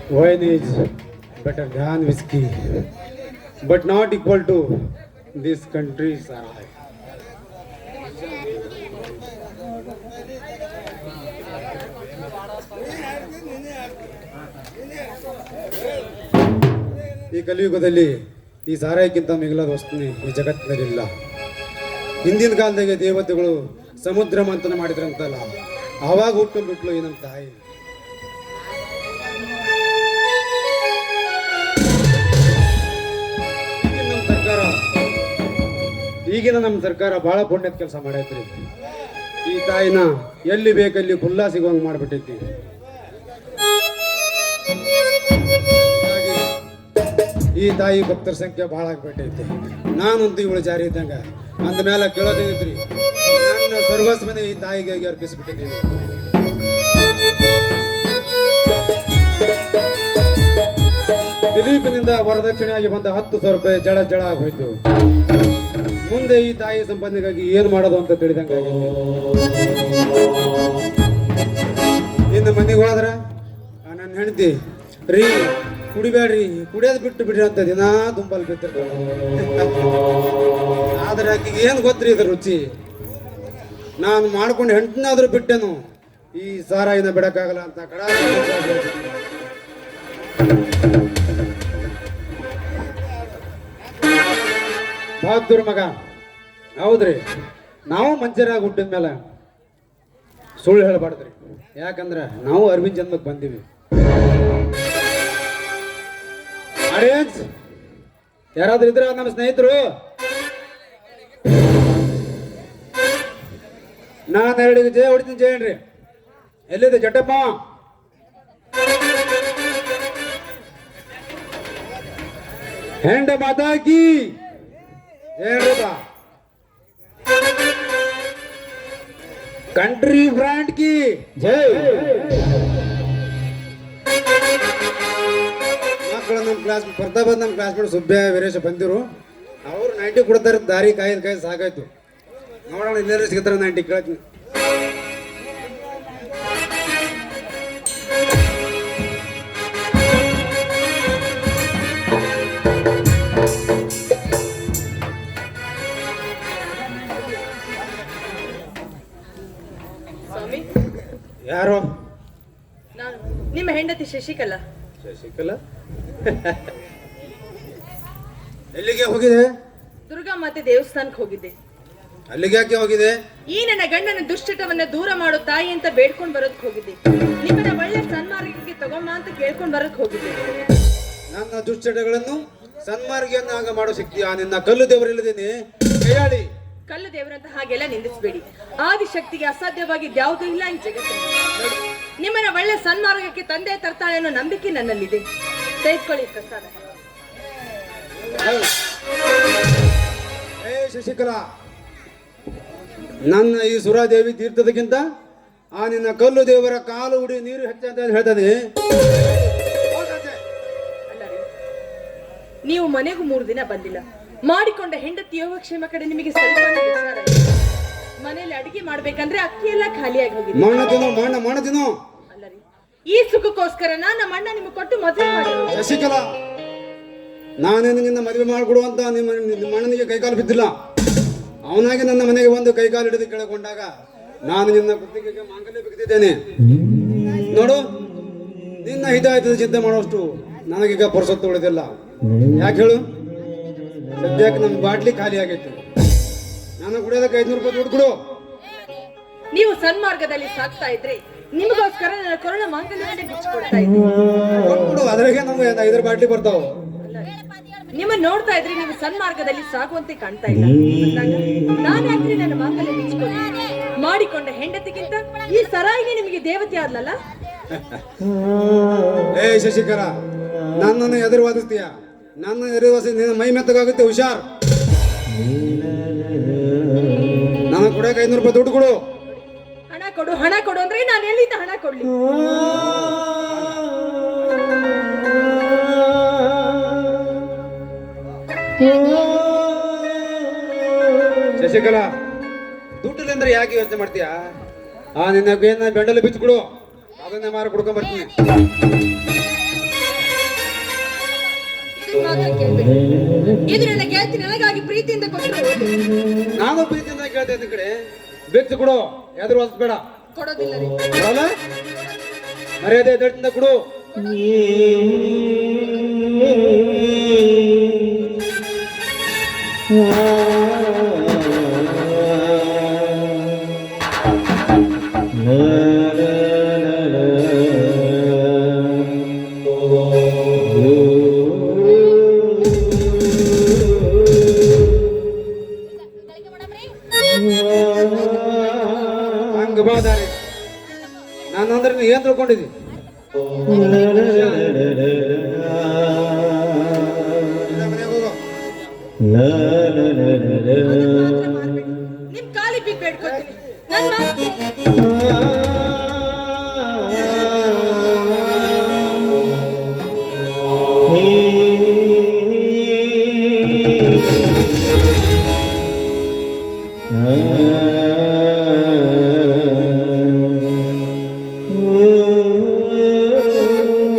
Wine is better than whiskey, but not equal to this country's ally. ಈ ಕಲಿಯುಗದಲ್ಲಿ ಈ ಸಾರಾಯಕ್ಕಿಂತ ಮಿಗಿಲಾದ ವಸ್ತುನೆ ಈ ಜಗತ್ತಿನಲ್ಲಿಲ್ಲ. ಹಿಂದಿನ ಕಾಲದಾಗೆ ದೇವತೆಗಳು ಸಮುದ್ರ ಮಂಥನ ಮಾಡಿದ್ರಂತಲ್ಲ, ಆವಾಗ ಹುಟ್ಟು ಬಿಟ್ಲು ಈ ನಮ್ಮ ತಾಯಿ. ಈಗಿನ ನಮ್ಮ ಸರ್ಕಾರ ಬಹಳ ಪುಣ್ಯದ ಕೆಲಸ ಮಾಡೈತ್ರಿ. ಈ ತಾಯಿನ ಎಲ್ಲಿ ಬೇಕಲ್ಲಿ ಖುಲ್ಲಾ ಸಿಗುವಂಗೆ ಮಾಡಿಬಿಟ್ಟೈತಿ. ಈ ತಾಯಿ ಭಕ್ತರ ಸಂಖ್ಯೆ ಬಹಳ ಆಗ್ಬಿಟ್ಟೈತಿ. ನಾನಂತೂ ಇವಳು ಜಾರಿ ಇದ್ದಂಗ ಅಂದ ಮೇಲೆ ಕೇಳೋದೇನಿದ್ರಿ, ನನ್ನ ಸರ್ವಸ್ವನೇ ಈ ತಾಯಿಗೆ ಅರ್ಪಿಸ್ಬಿಟ್ಟಿದ್ದೀನಿ. ದಿಲೀಪಿನಿಂದ ವರದಕ್ಷಿಣೆಯಾಗಿ ಬಂದ 10,000 ರೂಪಾಯಿ ಜಳ ಆಗೋಯ್ತು. ಮುಂದೆ ಈ ತಾಯಿ ಸಂಪಾದನೆಗಾಗಿ ಏನ್ ಮಾಡೋದು ಅಂತ ತಿಳಿದಂಗ ಇನ್ನು ಮನೆಗೆ ಹೋದ್ರ ನನ್ನ ಹೆಂಡತಿ ರೀ ಕುಡಿಬೇಡ್ರಿ, ಕುಡಿಯೋದು ಬಿಟ್ಟು ಬಿಡ್ರಿ ಅಂತ ದಿನಾ ತುಂಬಲ್ ಬಿತ್ತಿರ್ತಾಳೆ. ಆದ್ರೆ ಆಕೆಗೆ ಏನ್ ಗೊತ್ತ್ರಿ ಇದ್ರ ರುಚಿ. ನಾನು ಮಾಡ್ಕೊಂಡು ಹೆಂಡತಿನಾದ್ರೂ ಬಿಟ್ಟೆನು, ಈ ಸಾರಾಯಿನ ಬಿಡಕ್ಕಾಗಲ್ಲ ಅಂತ ಕಡ ಬಹದ್ದೂರ್ ಮಗ. ಹೌದ್ರಿ, ನಾವು ಮಂಚರಾಗಿ ಹುಟ್ಟಿದ ಮೇಲೆ ಸುಳ್ಳು ಹೇಳಬಾರ್ದ್ರಿ. ಯಾಕಂದ್ರೆ ನಾವು ಅರವಿಂದ್ ಜನ್ಮಕ್ಕೆ ಬಂದೀವಿ. ಆಡಿಯನ್ಸ್ ಯಾರಾದ್ರೂ ಇದ್ರ ನಮ್ಮ ಸ್ನೇಹಿತರು? ನಾನು 2 ಜಯ ಹೊಡಿತೀನಿ. ಜಯನ್ರಿ ಎಲ್ಲಿದೆ ಜಟಪ್ಪ? ಹೆಂಡ ಮಾತಾಕಿ ಕಂಟ್ರಿ ಬ್ರಾಂಡ್ ಕಿ ಜೈ. ಮಕ್ಕಳು ನಮ್ಮ ಕ್ಲಾಸ್ ಬರ್ತಾ ಬಂದು ನಮ್ಮ ಕ್ಲಾಸ್ ಮಾಡಿ ಸುಬ್ಬ ವೀರೇಶ ಬಂದಿರು. ಅವರು 90 ಕೊಡ್ತಾರೆ. ದಾರಿ ಕಾಯ್ದು ಸಾಕಾಯ್ತು. ನೋಡೋಣ ಇಲ್ಲೆಲ್ಲ ಸಿಗ್ತಾರೆ 90 ಕೇಳ್ತೀನಿ. ಯಾರು? ನಿಮ್ಮ ಹೆಂಡತಿ ಶಶಿಕಲಾ. ಶಶಿಕಲಾ ಎಲ್ಲಿಗೆ ಹೋಗಿದೆ? ದುರ್ಗಾ ಮಾತೆ ದೇವಸ್ಥಾನಕ್ಕೆ ಹೋಗಿದ್ದೆ. ಅಲ್ಲಿಗೆ ಯಾಕೆ ಹೋಗಿದೆ? ಈ ನನ್ನ ಗಂಡನ ದುಶ್ಚಟವನ್ನ ದೂರ ಮಾಡೋ ತಾಯಿ ಅಂತ ಬೇಡ್ಕೊಂಡ್ ಬರೋದಕ್ಕೆ ಹೋಗಿದ್ದೆ. ನಿಮ್ಮನ್ನ ಒಳ್ಳೆ ಸನ್ಮಾರ್ಗಕ್ಕೆ ತಗೊಂಬ ಅಂತ ಕೇಳ್ಕೊಂಡ್ ಬರಕ್ ಹೋಗಿದ್ದೆ. ನನ್ನ ದುಶ್ಚಟಗಳನ್ನು ಸನ್ಮಾರ್ಗಿಯನ್ನಾಗ ಮಾಡೋ ಶಕ್ತಿ ಆ ನಿನ್ನ ಕಲ್ಲು ದೇವರಿಲ್ಲದೇನೆ ಕೈಯಾಡಿ. ಕಲ್ಲು ದೇವರಂತ ಹಾಗೆಲ್ಲ ನಿಂದಿಸಬೇಡಿ. ಆದಿಶಕ್ತಿಗೆ ಅಸಾಧ್ಯವಾಗಿದ್ದು ಯಾವುದೂ ಇಲ್ಲ ಈ ಜಗತ್ತಿನಲ್ಲಿ. ನಿಮ್ಮನ್ನ ಒಳ್ಳೆ ಸನ್ಮಾರ್ಗಕ್ಕೆ ತಂದೆ ತರ್ತಾಳೆ ಅನ್ನೋ ನಂಬಿಕೆ ನನ್ನಲ್ಲಿದೆ. ತೆಗೆದುಕೊಳ್ಳಿ ಪ್ರಸಾದ. ಶಶಿಕಲಾ, ನನ್ನ ಈ ಸುರಾದೇವಿ ತೀರ್ಥದಕ್ಕಿಂತ ಆ ನಿನ್ನ ಕಲ್ಲು ದೇವರ ಕಾಲು ಉಡಿ ನೀರು ಹೆಚ್ಚ ಅಂತ ಹೇಳ್ತದೆ. ನೀವು ಮನೆಗೂ 3 ದಿನ ಬಂದಿಲ್ಲ. ಮಾಡಿಕೊಂಡ ಹೆಂಡತಿ ಯೋಗಕ್ಷೇಮ ಕಡೆ ನಿಮಗೆ ಸ್ವಲ್ಪ ವಿಚಾರ ಇಲ್ಲ. ಮನೆಯಲ್ಲಿ ಅಡಿಗೆ ಮಾಡ್ಬೇಕಂದ್ರೆ ಅಕ್ಕಿ ಎಲ್ಲ ಖಾಲಿಯಾಗಿ ಹೋಗಿದೆ. ಅಲ್ಲರಿ, ಈ ಸುಖಕ್ಕೋಸ್ಕರ ನಮ್ಮ ಅಣ್ಣ ನಿಮಗೆ ಕೊಟ್ಟು ಮದುವೆ ಮಾಡಿ. ಶಶಿಕಲಾ, ನಾನೇನು ನಿನ್ನ ಮದುವೆ ಮಾಡಿಕೊಡುವಂತ ನಿಮ್ಮ ಅಣ್ಣನಿಗೆ ಕೈಕಾಲು ಬಿದ್ದಿಲ್ಲ. ಅವನಾಗಿ ನನ್ನ ಮನೆಗೆ ಬಂದು ಕೈಕಾಲು ಹಿಡಿದು ಕೆಳಗೊಂಡಾಗ ನಾನು ನಿನ್ನ ಕುತ್ತಿಗೆಗೆ ಮಾಂಗಲ್ಯ ಬಿಗಿದಿದ್ದೇನೆ. ನೋಡು, ನಿನ್ನ ಹಿತಾಹಿತದ ಚಿಂತೆ ಮಾಡುವಷ್ಟು ನನಗೀಗ ಪುರುಸೊತ್ತು ಉಳಿದಿಲ್ಲ. ಯಾಕೆ ಹೇಳು? ಸದ್ಯಕ್ಕೆ ನಮ್ಮ ಬಾಟ್ಲಿ ಖಾಲಿ ಆಗೈತೆ. ನಾನು ಕುಡಿಯೋದಕ್ಕೆ 500 ರೂಪಾಯಿ ದುಡ್ಡು ಕೊಡು. ನೀವು ಸನ್ಮಾರ್ಗದಲ್ಲಿ ಸಾಕ್ತಾ ಇದ್ರೆ ನಿಮಗೋಸ್ಕರ ನನ್ನ ಕೊರೋನಾ ಮಾಂಗಲ್ಯವನ್ನು ಬಿಚ್ಚಿಕೊಡ್ತಾ ಇದ್ದೀನಿ. ಅದ್ರಾಗೆ ನಮ್ಗೆ 5 ಬಾಟ್ಲಿ ಬರ್ತಾವ. ನಿಮ್ಮನ್ನ ನೋಡ್ತಾ ಇದ್ರೆ ನೀವು ಸನ್ಮಾರ್ಗದಲ್ಲಿ ಸಾಗುವಂತೆ ಕಾಣ್ತಾ ಇಲ್ಲ. ನಾನು ಯಾಕ್ರಿ ನನ್ನ ಮಾಂಗಲ್ಯ ಬಿಚ್ಚಿಕೊಂಡು ಮಾಡಿಕೊಂಡ ಹೆಂಡತಿಗಿಂತ ಈ ಸರಾಯಿಗೆ ನಿಮಗೆ ದೇವತೆ ಆದ್ಲಲ್ಲ. ಶಶಿಕಲಾ, ನನ್ನನ್ನು ಎದುರುವಾದಿಸ್ತೀಯ? ನನ್ನ ಎದುರುವಾಸಿ ನಿನ್ನ ಮೈ ಮೆತ್ತಗಾಗುತ್ತೆ, ಹುಷಾರ್. ನಾನು ಕೊಡಕ್ಕೆ 500 ರೂಪಾಯಿ ದುಡ್ಡು ಕೊಡು. ಹಣ ಕೊಡು ಅಂದ್ರೆ ನಾನು ಎಲ್ಲಿಂದ ಹಣ ಕೊಡ್ಲಿ? ಶಶಿಕಲಾ, ದುಡ್ಡಿಲ್ಲ ಅಂದ್ರೆ ಯಾಕೆ ಯೋಚನೆ ಮಾಡ್ತೀಯ? ಆ ನಿನ್ನ ಬೆಂಡಲ್ಲಿ ಬಿಚ್ಚು ಕೊಡು, ಅದನ್ನೇ ಮಾರ ಕುಡ್ಕೊಂಡ್ ಬರ್ತೀನಿ. ಇದು ನನ್ನ ಗೆಳತಿ ನನಗಾಗಿ ಪ್ರೀತಿಯಿಂದ ಕೊಟ್ಟರು. ನಾನು ಪ್ರೀತಿಯಿಂದ ಕೇಳ್ತಾ ಇದ್ದ ಕಡೆ ಬೆಚ್ಚು ಕೊಡು, ಯಾವ್ದಾರು ಹೊಸ್ಬೇಡ. ಕೊಡೋದಿಲ್ಲ ರೀ. ಮರ್ಯಾದೆ ದಟ್ಟಿಂದ ಕೊಡು. ಹಂಗ ಬಾದಾರೆ ನಾನು ಅಂದ್ರೆ ನೀ ಏನ್ ತಿಳ್ಕೊಂಡಿದ್ದಿ ಮನೆಗೆ ಹೋಗು. ನಿಮ್ ಕಾಲಿ ಬಿದ್ದು ಬೇಡ್ಕೊತೀನಿ ನನ್ ಮಾತು Ah